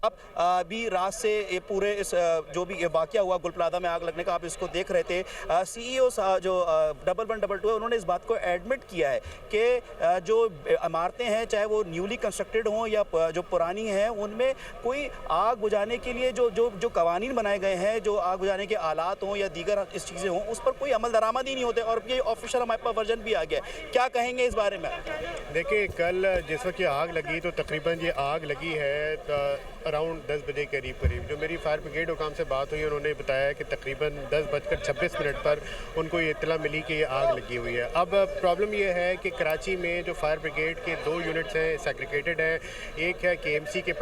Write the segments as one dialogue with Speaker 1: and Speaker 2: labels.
Speaker 1: आप भी रात से ये पूरे इस जो भी ये वाक़या हुआ गुल प्लाज़ा में आग लगने का, आप इसको देख रहे थे। सीईओ जो 1122 है, उन्होंने इस बात को एडमिट किया है कि जो इमारतें हैं, चाहे वो न्यूली कंस्ट्रक्टेड हों या जो पुरानी हैं, उनमें कोई आग बुझाने के लिए जो जो जो कवानीन बनाए गए हैं, जो आग बुझाने के आलात हों या दीगर इस चीज़ें हों, उस पर कोई अमल दरामद ही नहीं होते। और ये ऑफिशियल हमारे पास वर्जन भी आ गया है। क्या कहेंगे इस बारे में?
Speaker 2: देखिए, कल जिस वक्त ये आग लगी तो तकरीबन ये आग लगी है अराउंड 10 बजे के करीब। जो मेरी फायर ब्रिगेड हुकाम से बात हुई, उन्होंने बताया कि तकरीबन 10:26 पर उनको ये इत्तला मिली कि ये आग लगी हुई है। अब प्रॉब्लम ये है कि कराची में जो फायर ब्रिगेड के 2 यूनिट्स हैं, सेग्रीगेटेड हैं। एक है केएमसी के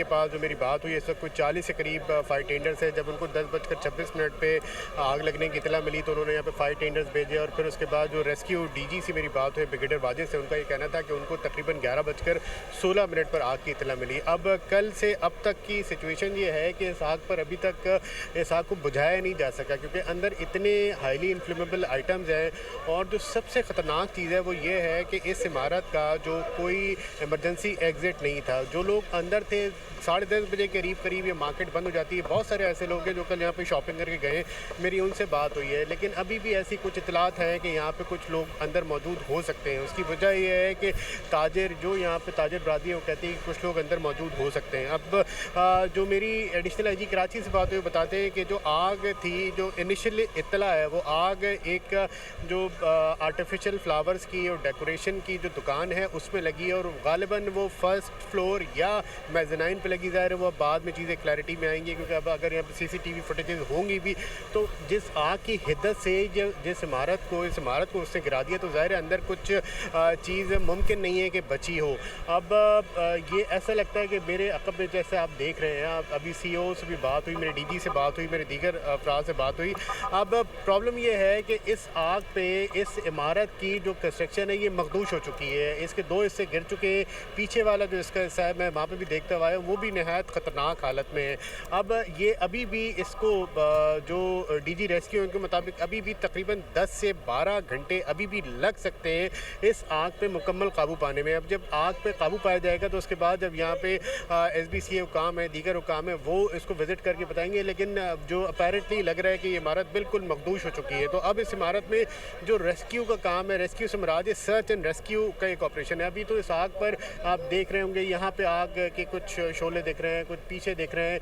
Speaker 2: पास जो मेरी बात हुई, इस वक्त कुछ 40 के करीब फायर टेंडर्स हैं। जब उनको 10:26 पे आग लगने की इत्तला मिली तो उन्होंने यहाँ पे फायर टेंडर्स भेजे। और फिर उसके बाद जो रेस्क्यू डीजी से मेरी बात हुई ब्रिगेडियर वाजिद से, उनका ये कहना था कि उनको तकरीबन 11:16 पर आग की इत्तला मिली। अब कल से अब तक की सिचुएशन ये है कि इस आग पर अभी तक इस आग को बुझाया नहीं जा सका, क्योंकि अंदर इतने हाईली इन्फ्लेमेबल आइटम्स हैं। और जो सबसे ख़तरनाक चीज़ है वो ये है कि इस इमारत का जो कोई इमरजेंसी एग्ज़िट नहीं था। जो लोग अंदर थे, 10:30 बजे के करीब ये मार्केट बंद हो जाती है। बहुत सारे ऐसे लोग हैं जो कल यहाँ पे शॉपिंग करके गए, मेरी उनसे बात हुई है, लेकिन अभी भी ऐसी कुछ इतलात हैं कि यहाँ पे कुछ लोग अंदर मौजूद हो सकते हैं। उसकी वजह ये है कि ताजिर जो यहाँ पे ताजिर बरादरी है, वो कहती है कि कुछ लोग अंदर मौजूद हो सकते हैं। अब जो मेरी एडिशनल आईजी कराची से बात हुई, बताते हैं कि जो आग थी, जो इनिशियल इत्तला है, वो आग एक जो आर्टिफिशियल फ्लावर्स की और डेकोरेशन की जो दुकान है उसमें लगी है। और गालिबन वो फर्स्ट फ्लोर या मेज़नाइन पे लगी। ज़ाहिर है वो बाद में चीज़ें क्लैरिटी में आएंगी, क्योंकि अब अगर यहाँ पे सीसीटीवी फुटेजेस होंगी भी, तो जिस आग की हिद्दत से जिस इमारत को उसने गिरा दिया, तो ज़ाहिर है अंदर कुछ चीज़ मुमकिन नहीं है कि बची हो। अब ये ऐसा लगता है कि मेरे अकब में, जैसे आप देख रहे हैं, अभी सीईओ से भी बात हुई, मेरे डीजी से बात हुई, मेरे दीगर अफराद से बात हुई। अब प्रॉब्लम ये है कि इस आग पे इस इमारत की जो कंस्ट्रक्शन है ये मखदूश हो चुकी है। इसके 2 हिस्से गिर चुके हैं। पीछे वाला जो इसका हिस्सा है, मैं वहाँ पे भी देखता हुआ है, वो भी नहायत ख़तरनाक हालत में है। अब ये अभी भी इसको जो डीजी रेस्क्यू के मुताबिक अभी भी तकरीबन 10 से 12 घंटे अभी भी लग सकते हैं इस आग पे मुकम्मल काबू पाने में। अब जब आग पे काबू पाया जाएगा तो उसके बाद जब यहाँ पे SBCA हुकाम है, दीगर हुकाम है, वो इसको विज़िट करके बताएंगे। लेकिन जो अपैरेंटली लग रहा है कि ये इमारत बिल्कुल मखदूश हो चुकी है। तो अब इस इमारत में जो रेस्क्यू का काम है, रेस्क्यू से मुराद है सर्च एंड रेस्क्यू का एक ऑपरेशन है। अभी तो इस आग पर आप देख रहे होंगे, यहाँ पे आग के कुछ शोले दिख रहे हैं, कुछ पीछे दिख रहे हैं।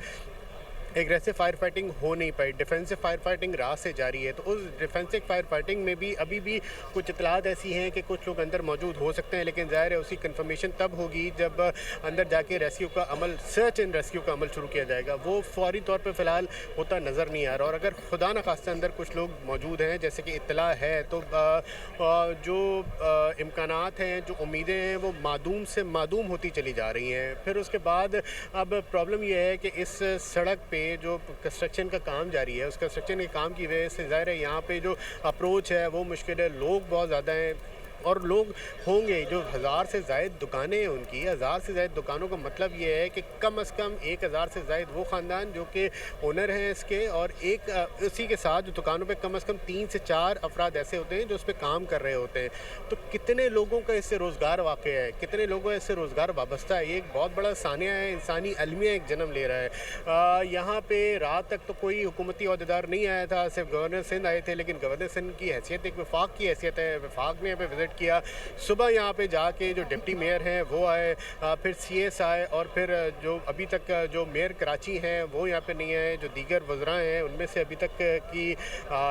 Speaker 2: एग्रेसिव फायर फाइटिंग हो नहीं पाई, डिफेंसिव फायर फाइटिंग रात से जारी है। तो उस डिफेंसिव फायर फाइटिंग में भी अभी भी कुछ इतलात ऐसी हैं कि कुछ लोग अंदर मौजूद हो सकते हैं, लेकिन ज़ाहिर है उसकी कंफर्मेशन तब होगी जब अंदर जाके रेस्क्यू का अमल, सर्च एंड रेस्क्यू का अमल शुरू किया जाएगा। वो फौरी तौर पर फ़िलहाल होता नज़र नहीं आ रहा। और अगर खुदा न खास्ता अंदर कुछ लोग मौजूद हैं, जैसे कि इत्तला है, तो जो इम्कानात हैं, जो उम्मीदें हैं, वो मादूम से मादूम होती चली जा रही हैं। फिर उसके बाद अब प्रॉब्लम यह है कि इस सड़क पे जो कंस्ट्रक्शन का काम जारी है, उस कंस्ट्रक्शन के काम की वजह से ज़ाहिर है यहाँ पे जो अप्रोच है वो मुश्किल है। लोग बहुत ज़्यादा हैं और लोग होंगे। जो 1000 से ज़ायद दुकानें हैं उनकी, 1000 से ज़ायद दुकानों का मतलब ये है कि कम से कम 1000 से ज़ायद वो ख़ानदान जो कि ओनर हैं इसके, और एक उसी के साथ जो दुकानों पे कम से कम 3 से 4 अफराद ऐसे होते हैं जो उस पर काम कर रहे होते हैं। तो कितने लोगों का इससे रोज़गार वाक़ है, कितने लोगों का इससे रोज़गार वाबस्ता है, ये एक बहुत बड़ा सानिया है, इंसानी अलमिया एक जन्म ले रहा है। यहाँ पर रात तक तो कोई हुकूमती अहदेदार नहीं आया था, सिर्फ गवर्नर सिंध आए थे। लेकिन गवर्नर सिंध की हैसियत एक वफाक की हैसियत है, वफाक ने यहाँ पर विज़िट किया। सुबह यहाँ पे जाके जो डिप्टी मेयर हैं वो आए, फिर CS आए, और फिर जो अभी तक जो मेयर कराची हैं वो यहाँ पे नहीं आए। जो दीगर वज़रा हैं उनमें से अभी तक की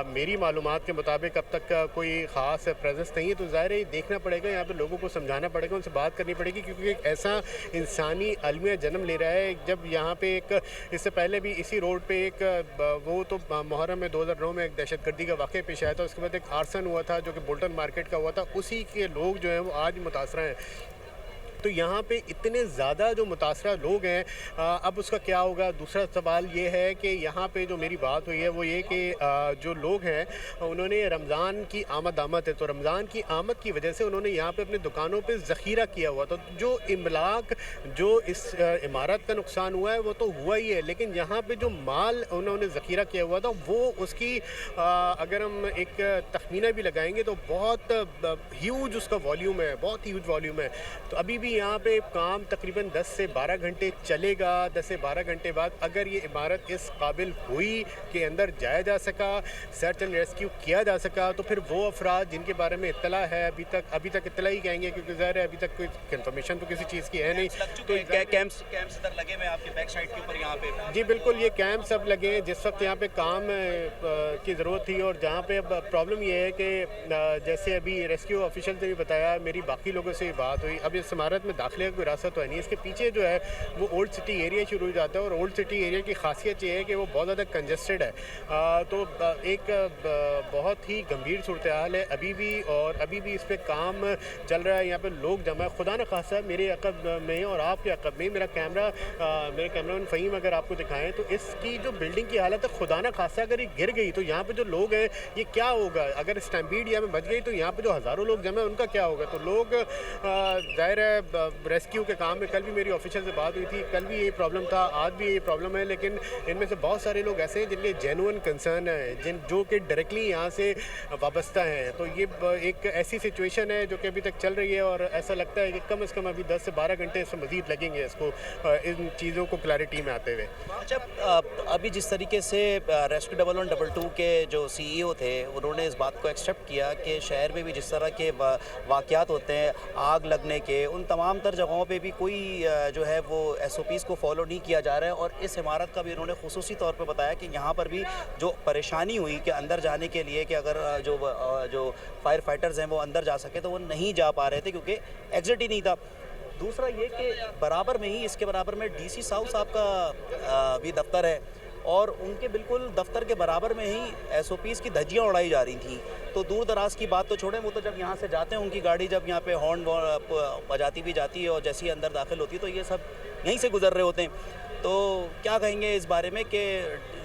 Speaker 2: मेरी मालूमात के मुताबिक अब तक कोई ख़ास प्रेजेंस नहीं है। तो ज़ाहिर है देखना पड़ेगा, यहाँ पे लोगों को समझाना पड़ेगा, उनसे बात करनी पड़ेगी, क्योंकि एक ऐसा इंसानी अलमिया जन्म ले रहा है। जब यहाँ पे एक, इससे पहले भी इसी रोड पे एक वो तो मुहर्रम में 2009 में एक दहशतगर्दी का वाक़या पेश आया था। उसके बाद एक आर्सन हुआ था जो कि बोल्टन मार्केट का हुआ था। उसी के लोग जो हैं वो आज मुतासरा हैं। तो यहाँ पे इतने ज़्यादा जो मुतासरा लोग हैं, अब उसका क्या होगा। दूसरा सवाल ये है कि यहाँ पे जो मेरी बात हुई है वो ये कि जो लोग हैं उन्होंने रमज़ान की आमद है, तो रमज़ान की आमद की वजह से उन्होंने यहाँ पे अपनी दुकानों पे ज़ख़ीरा किया हुआ। तो जो इमलाक, जो इस इमारत का नुकसान हुआ है वो तो हुआ ही है, लेकिन यहाँ पे जो माल उन्होंने ज़ख़ीरा किया हुआ था वो उसकी अगर हम एक तखमीना भी लगाएंगे तो बहुत ह्यूज उसका वॉल्यूम है, बहुत ह्यूज वॉल्यूम है। तो अभी भी यहाँ पे काम तकरीबन 10 से 12 घंटे चलेगा। 10 से 12 घंटे बाद अगर ये इमारत इस काबिल हुई कि अंदर जाया जा सका, सर्च एंड रेस्क्यू किया जा सका, तो फिर वो अफराद जिनके बारे में इत्तला है अभी तक इत्तला ही कहेंगे, क्योंकि ज़ाहिर है अभी तक कोई कंफर्मेशन तो किसी चीज़ की है नहीं।
Speaker 1: तो कैंप्स इधर लगे हुए हैं आपके बैक साइड के ऊपर यहाँ पे?
Speaker 2: जी बिल्कुल, ये कैंप सब लगे हैं। जिस वक्त यहाँ पे काम की ज़रूरत थी और जहाँ पे अब प्रॉब्लम ये है कि जैसे अभी रेस्क्यू ऑफिशियल ने भी बताया, मेरी बाकी लोगों से बात हुई, अब इस इमारत में दाखिले का कोई रास्ता तो है नहीं। इसके पीछे जो है वो ओल्ड सिटी एरिया शुरू हो जाता है और ओल्ड सिटी एरिया की खासियत ये है कि वो बहुत ज़्यादा कंजस्टेड है। तो एक बहुत ही गंभीर सूरत हाल है अभी भी, और अभी भी इस पर काम चल रहा है। यहाँ पे लोग जमा है। खुदा न खासा मेरे अकब में और आपके अकब में मेरे कैमरामैन फ़हीम अगर आपको दिखाएं तो इसकी जो बिल्डिंग की हालत है, खुदा न खासा अगर ये गिर गई तो यहाँ पे जो लोग हैं ये क्या होगा? अगर स्टैम्पीड यहाँ पे बच गई तो यहाँ पे जो हज़ारों लोग जमा है उनका क्या होगा? तो लोग ज़ाहिर है रेस्क्यू के काम में, कल भी मेरी ऑफिशियल से बात हुई थी, कल भी ये प्रॉब्लम था, आज भी ये प्रॉब्लम है, लेकिन इनमें से बहुत सारे लोग ऐसे हैं जिनके जेन्युइन कंसर्न है, जो कि डायरेक्टली यहाँ से वाबस्ता हैं। तो ये एक ऐसी सिचुएशन है जो कि अभी तक चल रही है और ऐसा लगता है कि कम से कम अभी 10 से 12 घंटे इसमें मज़ीद लगेंगे इसको इन चीज़ों को क्लैरिटी में आते हुए।
Speaker 1: अच्छा, अभी जिस तरीके से रेस्क्यू 112 के जो सीईओ थे उन्होंने इस बात को एक्सेप्ट किया कि शहर में भी जिस तरह के वाक़यात होते हैं आग लगने के, उन तमाम तर जगहों पे भी कोई जो है वो SOPs को फॉलो नहीं किया जा रहा है, और इस इमारत का भी उन्होंने खुसूसी तौर पे बताया कि यहाँ पर भी जो परेशानी हुई कि अंदर जाने के लिए कि अगर जो फायर फाइटर्स हैं वो अंदर जा सके तो वो नहीं जा पा रहे थे क्योंकि एग्जिट ही नहीं था। दूसरा ये कि बराबर में ही, इसके बराबर में DC साउथ साहब का भी दफ्तर है और उनके बिल्कुल दफ्तर के बराबर में ही SOPs की धज्जियाँ उड़ाई जा रही थी। तो दूर दराज की बात तो छोड़ें, वो तो जब यहाँ से जाते हैं उनकी गाड़ी जब यहाँ पे हॉर्न बजाती भी जाती है और जैसे ही अंदर दाखिल होती है तो ये सब यहीं से गुजर रहे होते हैं। तो क्या कहेंगे इस बारे में कि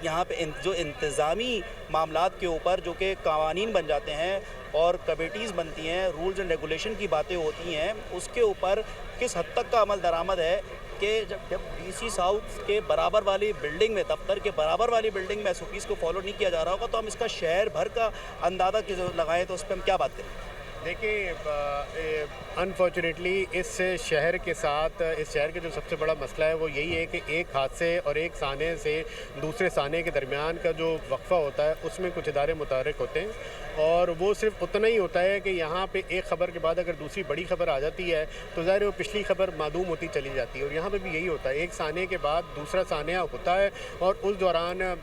Speaker 1: यहाँ पे जो इंतज़ामी मामलात के ऊपर जो कि कावानीन बन जाते हैं और कमेटीज़ बनती हैं, रूल्स एंड रेगुलेशन की बातें होती हैं, उसके ऊपर किस हद तक का अमल दरामद है कि जब DC साउथ के बराबर वाली बिल्डिंग में, दफ्तर के बराबर वाली बिल्डिंग में SOPs को फॉलो नहीं किया जा रहा होगा, तो हम इसका शहर भर का अंदाज़ा लगाएं तो उस पर हम क्या बात करें?
Speaker 2: देखिए, अनफॉर्चुनेटली इस शहर के साथ, इस शहर का जो सबसे बड़ा मसला है वो यही है कि एक हादसे और एक साने से दूसरे साने के दरमियान का जो वक्फा होता है उसमें कुछ इदारे मुतहर्रिक होते हैं और वो सिर्फ उतना ही होता है कि यहाँ पे एक ख़बर के बाद अगर दूसरी बड़ी ख़बर आ जाती है तो ज़ाहिर है वो पिछली ख़बर मादूम होती चली जाती है। और यहाँ पे भी यही होता है, एक साने के बाद दूसरा सानिया होता है और उस दौरान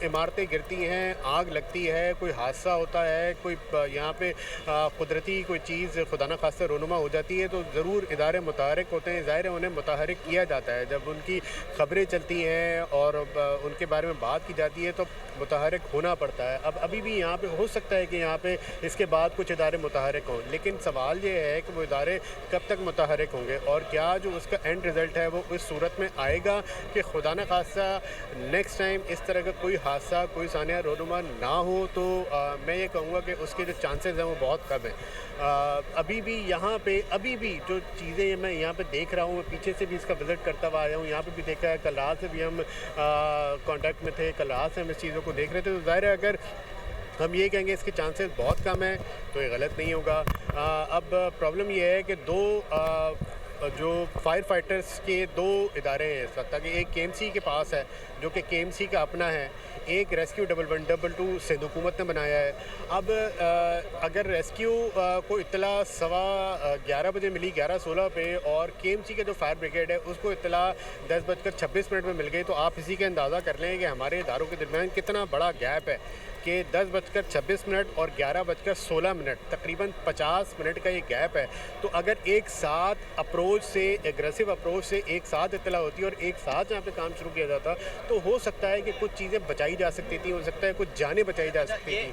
Speaker 2: इमारतें गिरती हैं, आग लगती है, कोई हादसा होता है, कोई यहाँ पे कुदरती कोई चीज़ खुदा न खास्ता रोनुमा हो जाती है तो ज़रूर इदारे मुतहर्रिक होते हैं। ज़ाहिर है उन्हें मुतहर्रिक किया जाता है, जब उनकी ख़बरें चलती हैं और उनके बारे में बात की जाती है तो मुतहर्रिक होना पड़ता है। अब अभी भी यहाँ पे हो सकता है कि यहाँ पे इसके बाद कुछ इदारे मुतहर्रिक हों, लेकिन सवाल ये है कि वो इदारे कब तक मुतहर्रिक होंगे और क्या जो उसका एंड रिज़ल्ट है वो इस सूरत में आएगा कि खुदा न खास्ता नेक्स्ट टाइम इस तरह का कोई हादसा, कोई सानिया रोनुमा ना हो। तो मैं ये कहूँगा कि उसके जो चांसेस हैं वो बहुत कम हैं। अभी भी यहाँ पे अभी भी जो चीज़ें मैं यहाँ पे देख रहा हूँ, पीछे से भी इसका विज़िट करता हुआ आया हूँ, यहाँ पे भी देखा है, कल रात से भी हम कांटेक्ट में थे, कल रात से हम इस चीज़ों को देख रहे थे। तो ज़ाहिर है अगर हम ये कहेंगे इसके चांसेस बहुत कम हैं तो ये गलत नहीं होगा। अब प्रॉब्लम ये है कि जो फायर फाइटर्स के दो इदारे हैं इस वक्त, कि एक KMC के पास है जो कि KMC का अपना है, एक रेस्क्यू 112 सिंध हुकूमत ने बनाया है। अब अगर रेस्क्यू को इत्तला 11:15 बजे मिली, 11:16 पे, और KMC का जो फायर ब्रिगेड है उसको इत्तला 10:26 में मिल गई, तो आप इसी का अंदाज़ा कर लें कि हमारे इदारों के दरमियान कितना बड़ा गैप है कि 10:26 और 11:16, तकरीबन 50 मिनट का ये गैप है। तो अगर एक साथ अप्रोच से, एग्रेसिव अप्रोच से एक साथ इत्तला होती और एक साथ यहाँ पे काम शुरू किया जाता तो हो सकता है कि कुछ चीज़ें बचाई जा सकती थी, हो सकता है कुछ जानें बचाई जा सकती थी।